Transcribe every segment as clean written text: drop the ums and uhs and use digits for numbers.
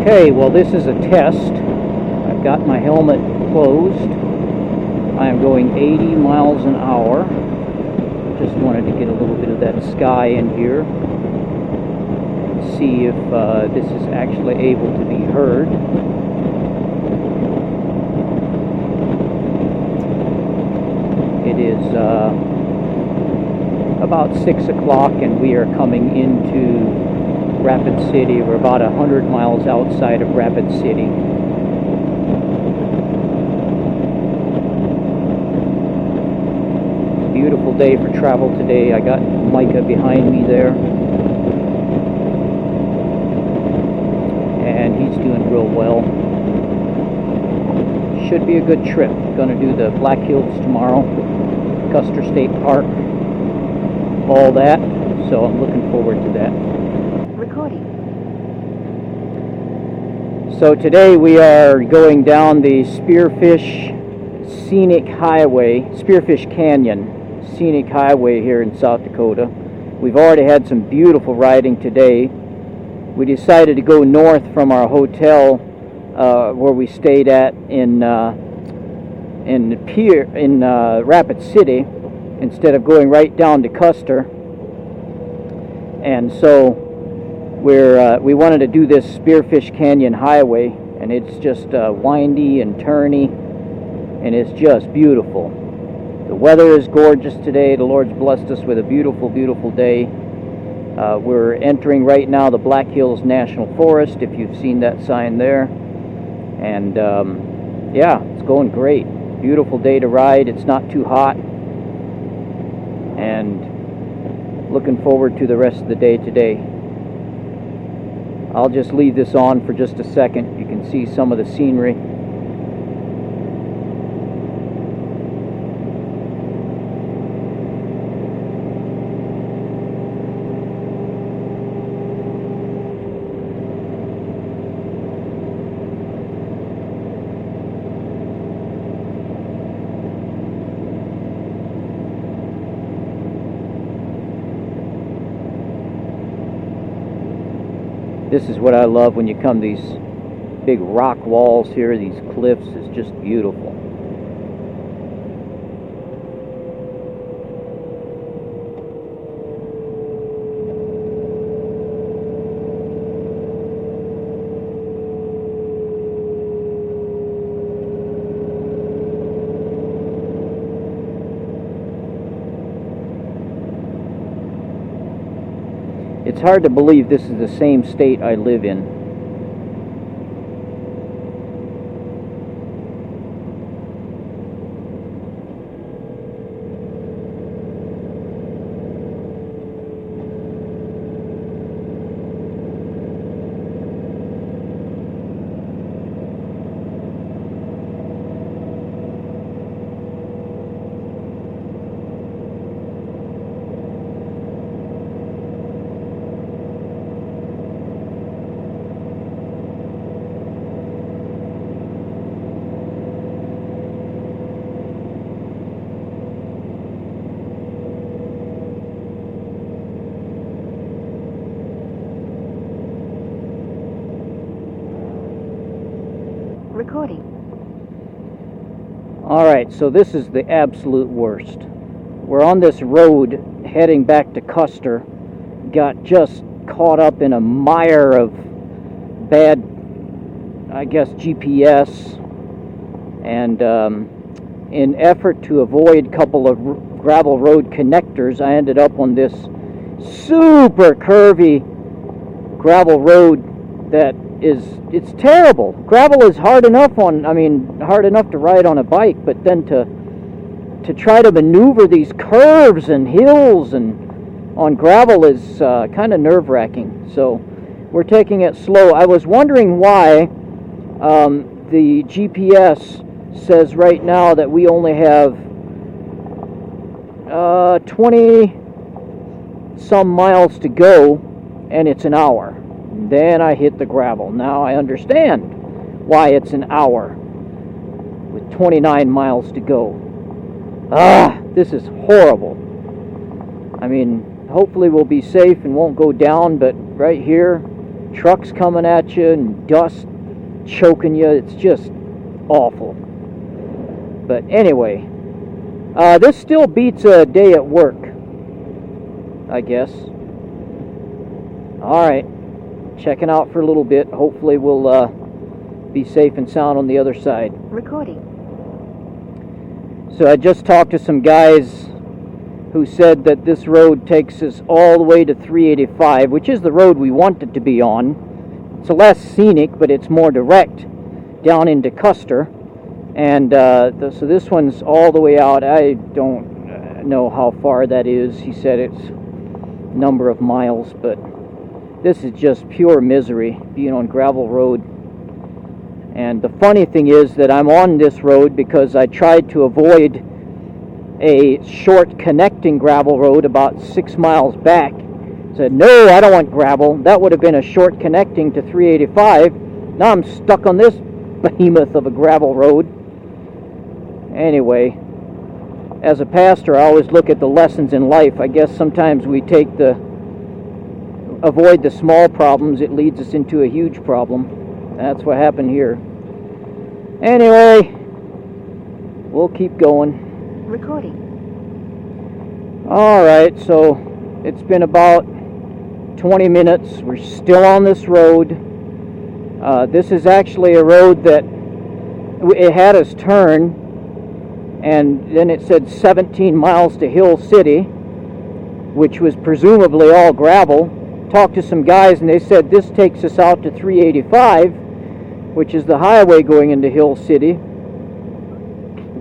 Okay, well this is a test. I've got my helmet closed. I am going 80 miles an hour. Just wanted to get a little bit of that sky in here and see if this is actually able to be heard. It is about 6 o'clock and we are coming into Rapid City. We're about 100 miles outside of Rapid City. Beautiful day for travel today. I got Micah behind me there. And he's doing real well. Should be a good trip. Gonna do the Black Hills tomorrow, Custer State Park, all that. So I'm looking forward to that. Recording. So today we are going down the Spearfish Scenic Highway, Spearfish Canyon Scenic Highway here in South Dakota. We've already had some beautiful riding today. We decided to go north from our hotel where we stayed at in Rapid City instead of going right down to Custer. And so we wanted to do this Spearfish Canyon Highway, and it's just windy and turny, and it's just beautiful. The weather is gorgeous today. The Lord's blessed us with a beautiful, beautiful day. We're entering right now the Black Hills National Forest, if you've seen that sign there. And yeah, it's going great. Beautiful day to ride. It's not too hot. And looking forward to the rest of the day today. I'll just leave this on for just a second. You can see some of the scenery. This is what I love when you come to these big rock walls here, these cliffs. It's just beautiful. It's hard to believe this is the same state I live in. Recording. Alright, so this is the absolute worst. We're on this road heading back to Custer. Got just caught up in a mire of bad, I guess, GPS. And in effort to avoid a couple of gravel road connectors, I ended up on this super curvy gravel road that it's terrible. Gravel is hard enough hard enough to ride on a bike, but then to try to maneuver these curves and hills and on gravel is kind of nerve-wracking. So we're taking it slow. I was wondering why the GPS says right now that we only have 20 some miles to go, and it's an hour. Then I hit the gravel. Now I understand why it's an hour with 29 miles to go. This is horrible. I mean, hopefully we'll be safe and won't go down, but right here, trucks coming at you and dust choking you. It's just awful. But anyway, this still beats a day at work, I guess. Alright, checking out for a little bit. Hopefully we'll be safe and sound on the other side. Recording. So I just talked to some guys who said that this road takes us all the way to 385, which is the road we want it to be on. It's less scenic, but it's more direct down into Custer. And so this one's all the way out. I don't know how far that is. He said it's a number of miles, but this is just pure misery being on gravel road. And the funny thing is that I'm on this road because I tried to avoid a short connecting gravel road about 6 miles back. Said, no, I don't want gravel. That would have been a short connecting to 385. Now I'm stuck on this behemoth of a gravel road. Anyway, as a pastor, I always look at the lessons in life. I guess sometimes we avoid the small problems, it leads us into a huge problem. That's what happened here. Anyway, we'll keep going. Recording. Alright, so it's been about 20 minutes. We're still on this road. This is actually a road that it had us turn, and then it said 17 miles to Hill City, which was presumably all gravel. Talked to some guys and they said this takes us out to 385, which is the highway going into Hill City.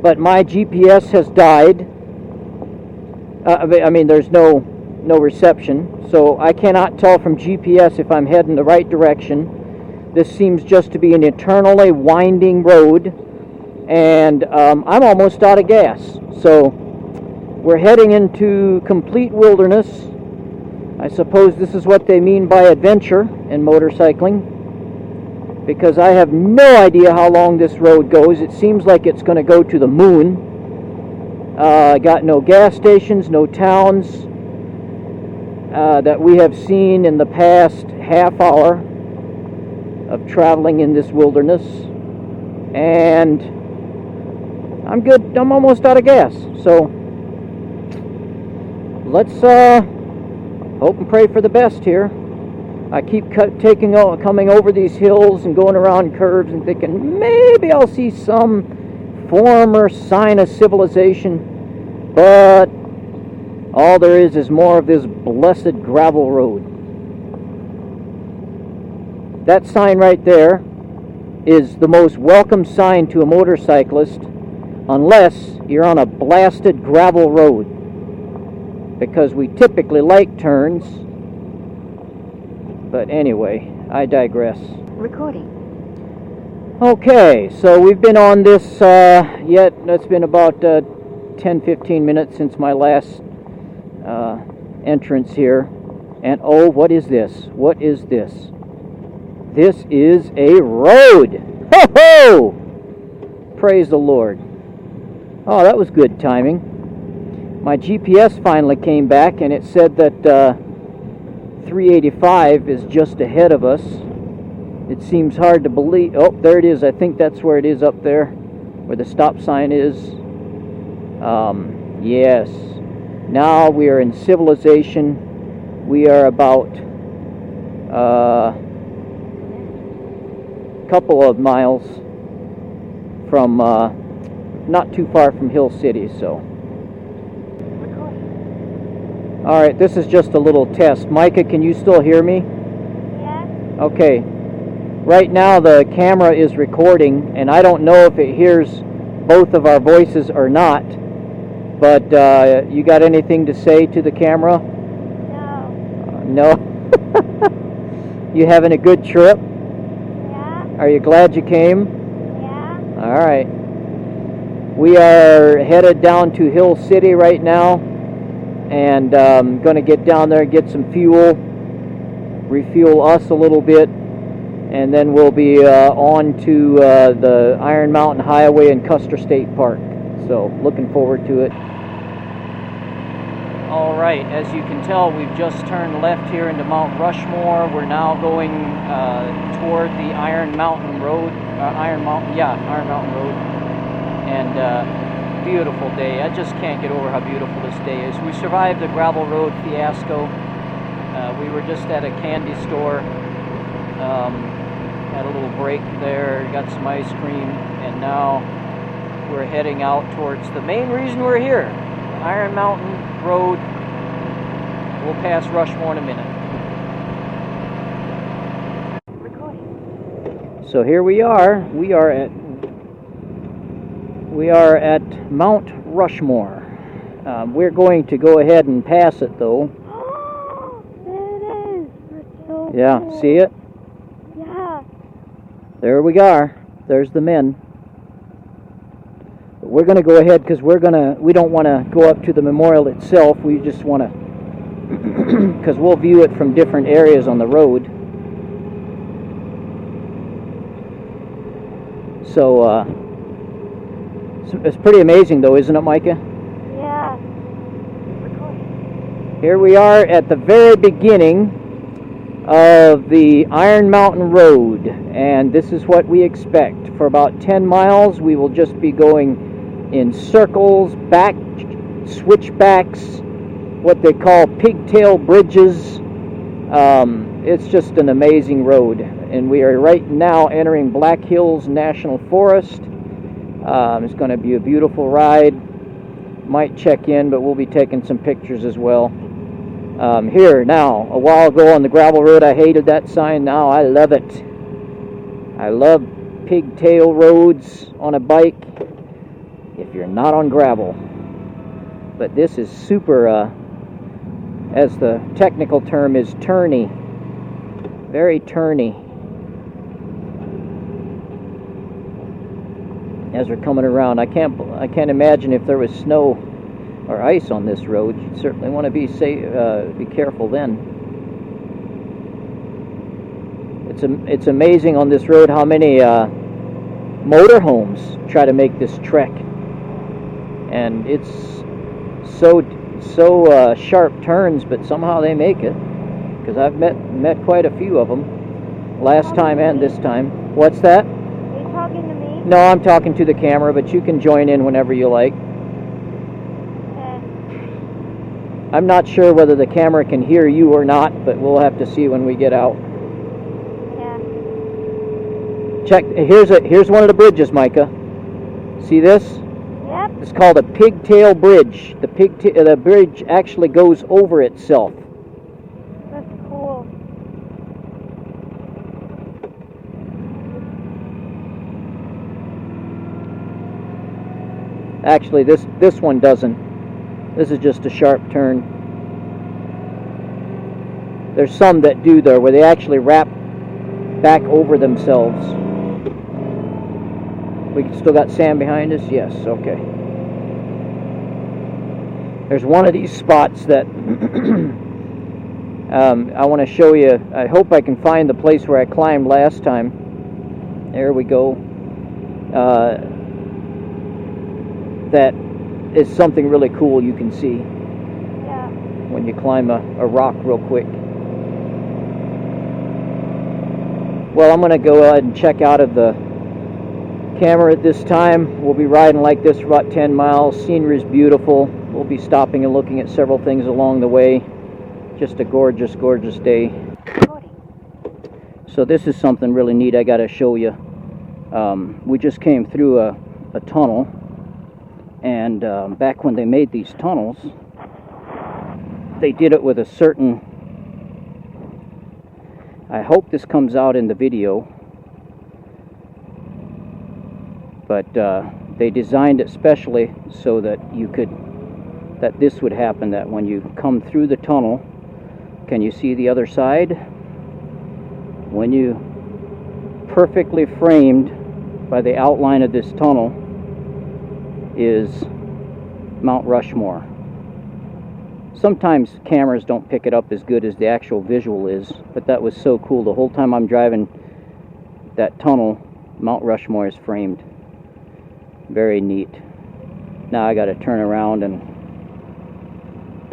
But my GPS has died. I mean, there's no reception, so I cannot tell from GPS if I'm heading the right direction. This seems just to be an eternally winding road, and I'm almost out of gas. So we're heading into complete wilderness. I suppose this is what they mean by adventure in motorcycling, because I have no idea how long this road goes. It seems like it's going to go to the moon. Got no gas stations, no towns that we have seen in the past half hour of traveling in this wilderness. And I'm good. I'm almost out of gas. So let's hope and pray for the best here. I keep coming over these hills and going around curves and thinking maybe I'll see some form or sign of civilization, but all there is more of this blessed gravel road. That sign right there is the most welcome sign to a motorcyclist, unless you're on a blasted gravel road, because we typically like turns. But anyway, I digress. Recording. Okay, so we've been on this that's been about 10-15 minutes since my last entrance here. And oh, what is this? What is this? This is a road! Ho-ho! Praise the Lord. Oh, that was good timing. My GPS finally came back and it said that 385 is just ahead of us. It seems hard to believe. Oh, there it is. I think that's where it is up there, where the stop sign is. Yes. Now we are in civilization. We are about a couple of miles from, not too far from Hill City, so. Alright, this is just a little test. Micah, can you still hear me? Yes. Okay. Right now the camera is recording, and I don't know if it hears both of our voices or not, but you got anything to say to the camera? No. No? You having a good trip? Yeah. Are you glad you came? Yeah. Alright. We are headed down to Hill City right now, and going to get down there and get some fuel, refuel us a little bit, and then we'll be on to the Iron Mountain Highway in Custer State Park. So looking forward to it. All right, as you can tell, we've just turned left here into Mount Rushmore. We're now going toward the Iron Mountain Road. Iron Mountain Road. And beautiful day. I just can't get over how beautiful this day is. We survived the gravel road fiasco. We were just at a candy store. Had a little break there, got some ice cream, and now we're heading out towards the main reason we're here. Iron Mountain Road. We'll pass Rushmore in a minute. So here we are. We are at Mount Rushmore. We're going to go ahead and pass it, though. There it is. That's so Yeah, cool. see it? Yeah. There we are. There's the men. But we're going to go ahead because we don't want to go up to the memorial itself. We just want to, because we'll view it from different areas on the road. So, it's pretty amazing though, isn't it, Micah? Yeah. Here we are at the very beginning of the Iron Mountain Road, and this is what we expect. For about 10 miles, we will just be going in circles, switchbacks, what they call pigtail bridges. It's just an amazing road, and we are right now entering Black Hills National Forest. It's going to be a beautiful ride. Might check in, but we'll be taking some pictures as well. Here now, a while ago on the gravel road, I hated that sign. Now I love it. I love pigtail roads on a bike if you're not on gravel. But this is super, as the technical term is, turny. Very turny. As we're coming around, I can't imagine if there was snow or ice on this road. You'd certainly want to be careful then. It's amazing on this road how many motorhomes try to make this trek, and it's so sharp turns, but somehow they make it. Because I've met quite a few of them, last time and this time. What's that? Are you talking to me? No, I'm talking to the camera, but you can join in whenever you like. I'm not sure whether the camera can hear you or not, but we'll have to see when we get out. Yeah. Check. Here's one of the bridges, Micah. See this? Yep. It's called a pigtail bridge. The bridge actually goes over itself. That's cool. Actually, this one doesn't. This is just a sharp turn. There's some that do though, where they actually wrap back over themselves. We still got sand behind us? Yes, okay. There's one of these spots that I want to show you. I hope I can find the place where I climbed last time. There we go. That is something really cool you can see Yeah. when you climb a rock real quick. Well, I'm going to go ahead and check out of the camera at this time. We'll be riding like this for about 10 miles. Scenery is beautiful. We'll be stopping and looking at several things along the way. Just a gorgeous, gorgeous day. So this is something really neat I got to show you. We just came through a tunnel. And back when they made these tunnels, they did it with a certain, I hope this comes out in the video, but they designed it specially so that this would happen, that when you come through the tunnel, can you see the other side? When you perfectly framed by the outline of this tunnel is Mount Rushmore. Sometimes cameras don't pick it up as good as the actual visual is, but that was so cool. The whole time I'm driving that tunnel, Mount Rushmore is framed. Very neat. Now I got to turn around and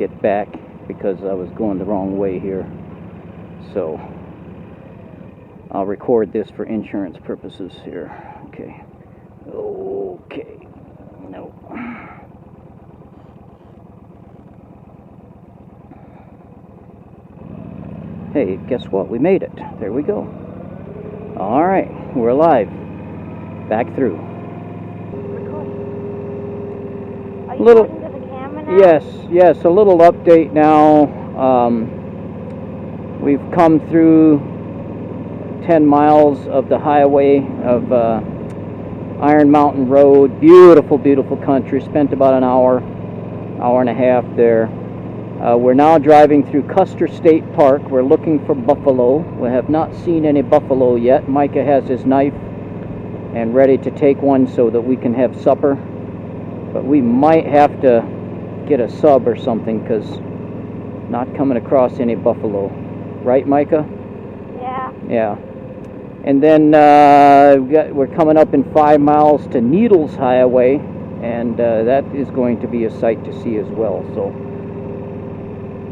get back because I was going the wrong way here. So I'll record this for insurance purposes here. Okay. Okay. No. Hey, guess what? We made it. There we go. All right, we're alive. Back through. Are you Little- talking to the camera now? Yes, a little update now. We've come through 10 miles of the highway of Iron Mountain Road. Beautiful, beautiful country. Spent about an hour and a half there. We're now driving through Custer State Park. We're looking for buffalo. We have not seen any buffalo yet. Micah has his knife and ready to take one so that we can have supper. But we might have to get a sub or something because not coming across any buffalo. Right, Micah? Yeah. Yeah. And then we're coming up in 5 miles to Needles Highway, and that is going to be a sight to see as well. So,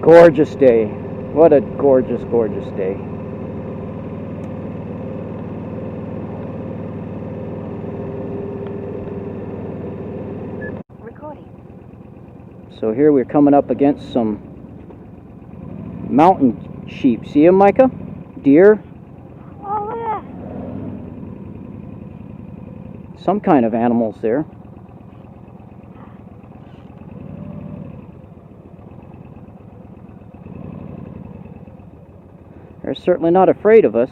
gorgeous day. What a gorgeous, gorgeous day. Recording. So here we're coming up against some mountain sheep. See them, Micah? Deer? Oh, look at that. Some kind of animals there. They're certainly not afraid of us.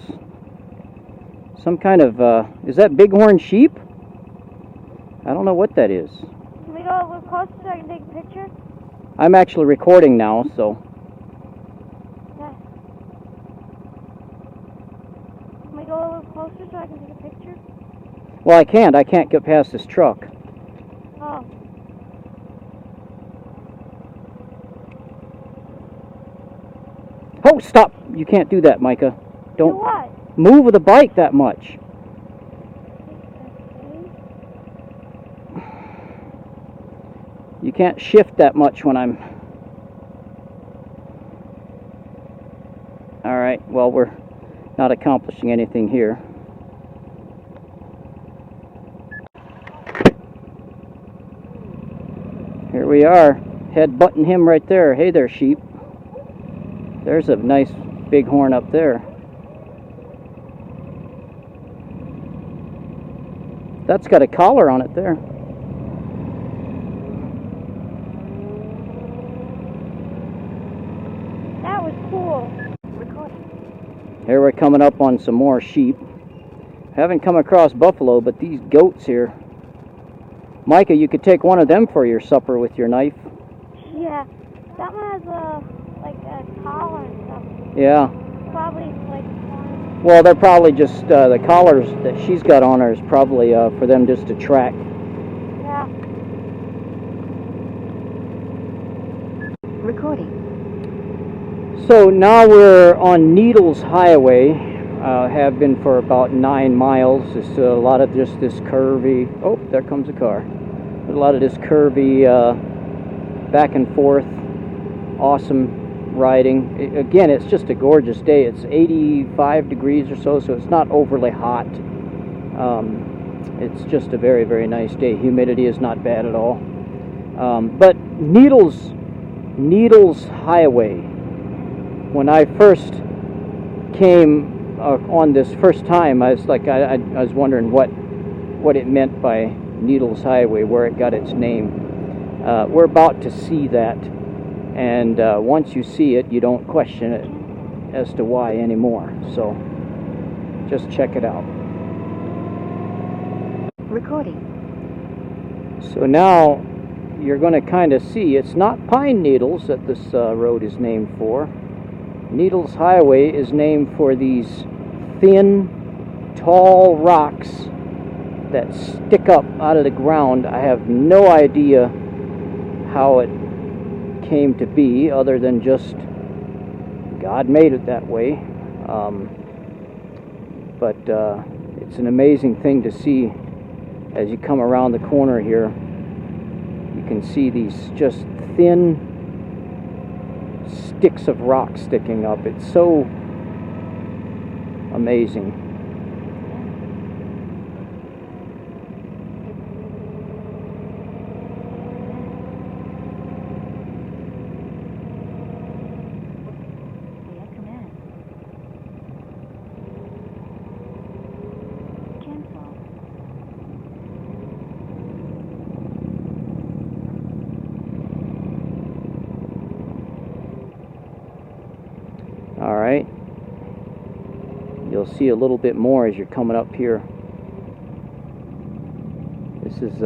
Some kind of, is that bighorn sheep? I don't know what that is. Can we go a little closer so I can take a picture? I'm actually recording now, so. Yeah. Can we go a little closer so I can take a picture? Well, I can't get past this truck. Oh. Oh, stop! You can't do that, Micah. Do Don't what? move the bike that much. You can't shift that much when I'm... Alright, well, we're not accomplishing anything here. Here we are, head-butting him right there. Hey there, sheep. There's a nice bighorn up there. That's got a collar on it there. That was cool. Recording. Here we're coming up on some more sheep. Haven't come across buffalo, but these goats here. Micah, you could take one of them for your supper with your knife. Yeah. That one has a collar and stuff. Yeah. Probably Well, they're probably just the collars that she's got on her is probably for them just to track. yeah. Recording. So now we're on Needles Highway. Have been for about 9 miles. It's a lot of just this curvy. Oh, there comes a car. A lot of this curvy back and forth. Awesome riding. Again, it's just a gorgeous day. It's 85 degrees or so, so it's not overly hot. It's just a very, very nice day. Humidity is not bad at all. But Needles Highway. When I first came on this first time, I was like, I was wondering what it meant by Needles Highway, where it got its name. We're about to see that, and once you see it, you don't question it as to why anymore. So just check it out. Recording. So now you're going to kind of see it's not pine needles that this road is named for. Needles Highway is named for these thin, tall rocks that stick up out of the ground. I have no idea how it came to be, other than just God made it that way. But it's an amazing thing to see as you come around the corner here. You can see these just thin sticks of rock sticking up. It's so amazing. All right, you'll see a little bit more as you're coming up here. This is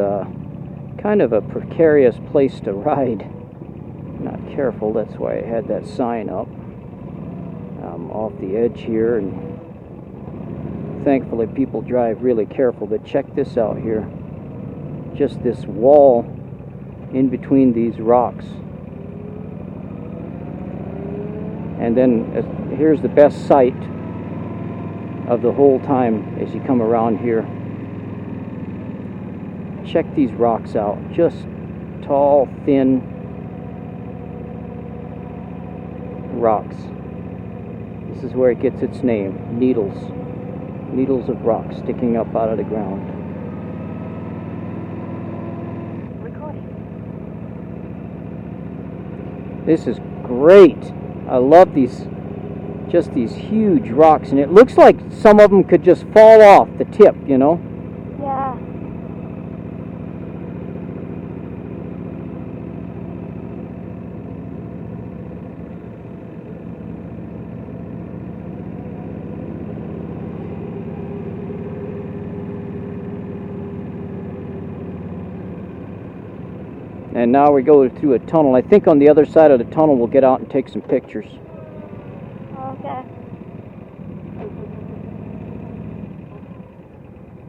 kind of a precarious place to ride. Not careful, that's why I had that sign up. I'm off the edge here, and thankfully people drive really careful, but check this out here. Just this wall in between these rocks. And then here's the best sight of the whole time as you come around here. Check these rocks out. Just tall, thin rocks. This is where it gets its name, needles. Needles of rock sticking up out of the ground. This is great. I love these, just these huge rocks, and it looks like some of them could just fall off the tip, you know? Yeah. And now we go through a tunnel. I think on the other side of the tunnel we'll get out and take some pictures. Okay.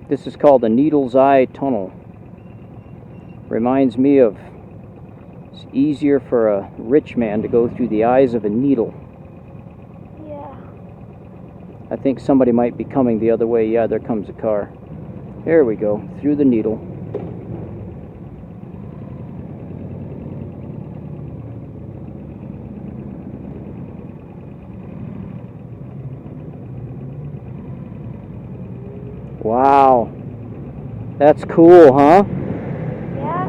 This is called the Needle's Eye Tunnel. Reminds me of, it's easier for a rich man to go through the eyes of a needle. Yeah. I think somebody might be coming the other way. Yeah, there comes a car. There we go, through the needle. Wow, that's cool, huh? Yeah.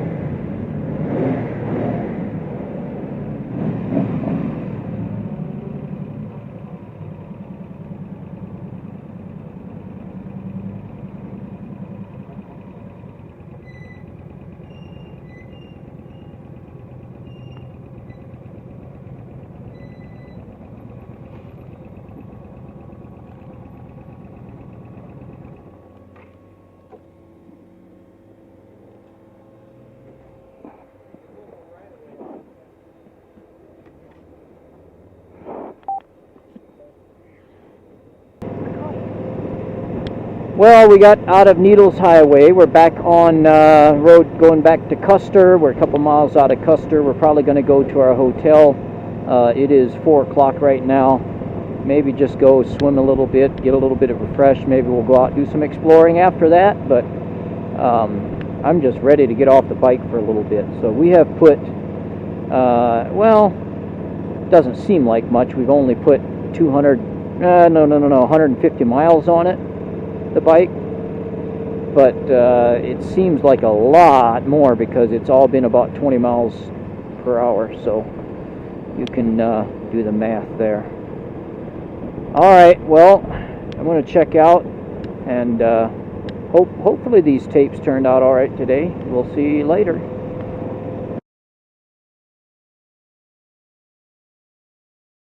Well, we got out of Needles Highway. We're back on road going back to Custer. We're a couple miles out of Custer. We're probably going to go to our hotel. It is 4 o'clock right now. Maybe just go swim a little bit, get a little bit of refresh. Maybe we'll go out and do some exploring after that. But I'm just ready to get off the bike for a little bit. So we have put, well, doesn't seem like much. We've only put 150 miles on it. The bike, but it seems like a lot more because it's all been about 20 miles per hour, so you can do the math there. Alright, well, I'm going to check out, and hopefully these tapes turned out alright today. We'll see you later.